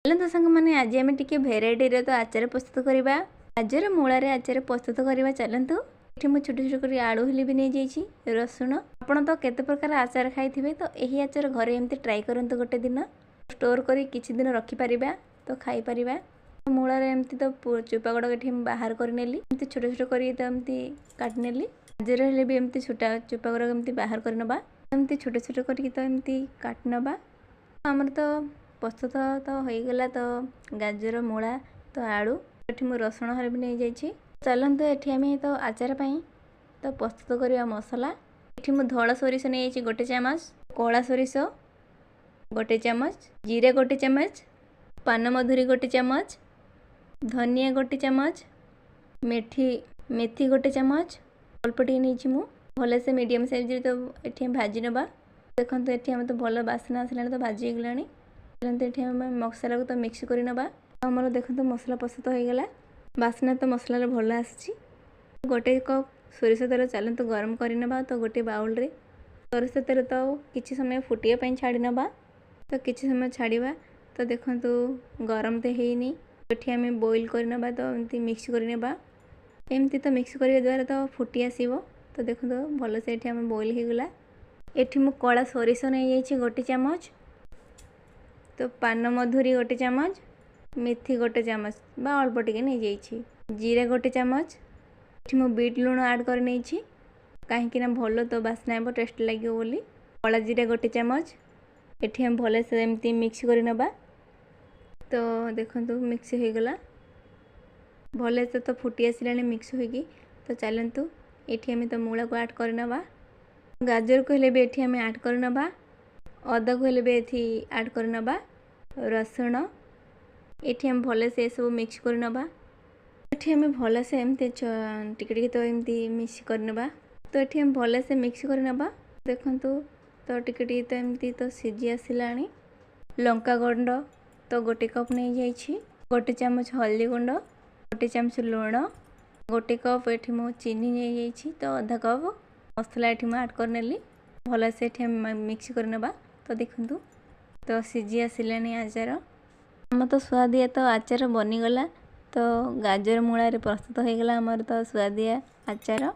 चलते सांग मैंने आज आम टे भेराइटी तो आचार प्रस्तुत करवा। गाजर मूलार आचार प्रस्तुत करवा। चलतु ये मुझे छोट छोट कर आलू हेली भी नहीं जाइए रसुण। आपड़ तो केते प्रकार आचार खाई तो यही आचार घरे एमती ट्राए करंतु गोटे दिन स्टोर कर किछि दिन रखिपर तो खाईपर। मूलार एमती तो चोपा गुड़ाक बाहर करनेली एमती छोट छोट कर काटिनेली। गाजर हेले भी एमती छोटा चोपा गुड़ाक एमती बाहर करनबा एमती छोट छोट करके तो एमती काटनबा। आमर तो प्रस्तुत तो हो गला। तो गाजर मूला तो आलू ये मुझे रसुण हर भी नहीं जाइए। चलते ये आम तो आचार तो प्रस्तुत करवा मसला। ये मुझे धला सोरिष नहीं गोटे चामच, कला सोरिष गोटे चामच, जीरा गोटे चामच, पान मधुरी गोटे चामच, धनिया गोटे चामच, मेथी गोटे चामच अल्प टे नहीं भल से मीडियम साइज तो ये भाजी नवा। देखो ये तो भल बासना आसला तो भाजी गला। ये मसला को तो मिक्स कर नवा। आमर देखो तो मसला प्रस्तुत हो गला। बासना तो मसलार भल आसी। गोटे कप सोरिष तेल चलते गरम करनबा। तो गोटे बाउल रे सोरिष तेल तो किसी समय फुटिया छाड़ी नवा। तो किसी समय छाड़ा तो देखो गरम तो हैनी ये आम बॉइल करनबा। तो एमती मिक्स करनबा। एमती तो मिक्स करने द्वारा तो फुटी आसो। तो देखो भल से ये बॉइल हो गला। ये मुझे कला सोरिष नहीं जाइए गोटे चामच, तो पान मधुरी गोटे चामच, मेथी गोटे चामच बा अल्प टिके नहीं जाइए, जीरा गोटे चामच। ये मुझे बीट लुण आड कर नहीं कहीं भल तो बास्ना हे टेस्ट लगे बोली। कला जीरा गोटे चामच ये हम भल से एमती मिक्स कर नवा। तो देखो मिक्स हो गला भल से तो फुटी आसला मिक्स होगी। तो चलतु ये आम तो मूला को आड कर नवा। गाजर को हेले भी ये आम आड कर नवा। अदा को हेले भी ये आड कर नवा। रसुण ये आम भल से सब मिक्स कर नवा। ये आम भल से एमती टिके तो एमती मिक्स करनबा। तो ये आम भल से मिक्स कर नवा। देखु तो टिके तो एमती तो सीझी आसला। लंका गुंड तो गोटे कप नहीं जाइए, गोटे चामच हल्दी गुंड, गोटे चामच लुण, गोटे कप ये मो चीनी नहीं जाइए। तो अधा कप मसला ये मुझे आड करनेली भल से ये मिक्स करनबा। तो देखु तो सीझी आसला आचार। आम तो स्वादिया तो आचार बनीगला। तो गाजर मूलार प्रस्तुत हो गला आमर तो स्वादिया आचार।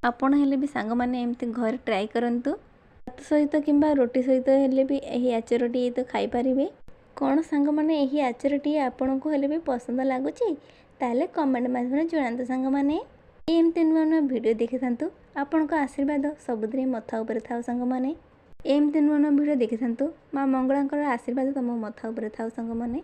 आपण हेले भी सांग माने एमती घर ट्राए करंतु। भात सहित किंबा रोटी सहित हेले भी यही आचारटी तो खाई पारिबे। कौन सांग माने यही आचारटी आपन को हेले भी पसंद लागुची ताले कमेंट माध्यम जणांतु। सांग माने एमती नुआ नुआ वीडियो देखि थांतु। आपण को आशीर्वाद सबुदिन मथा ऊपर थाउ। सांग माने एमती नुआ नुआ वीडियो देखि थांतु। माँ मंगलांकर आशीर्वाद तम मथा ऊपर थाउ। सांग माने।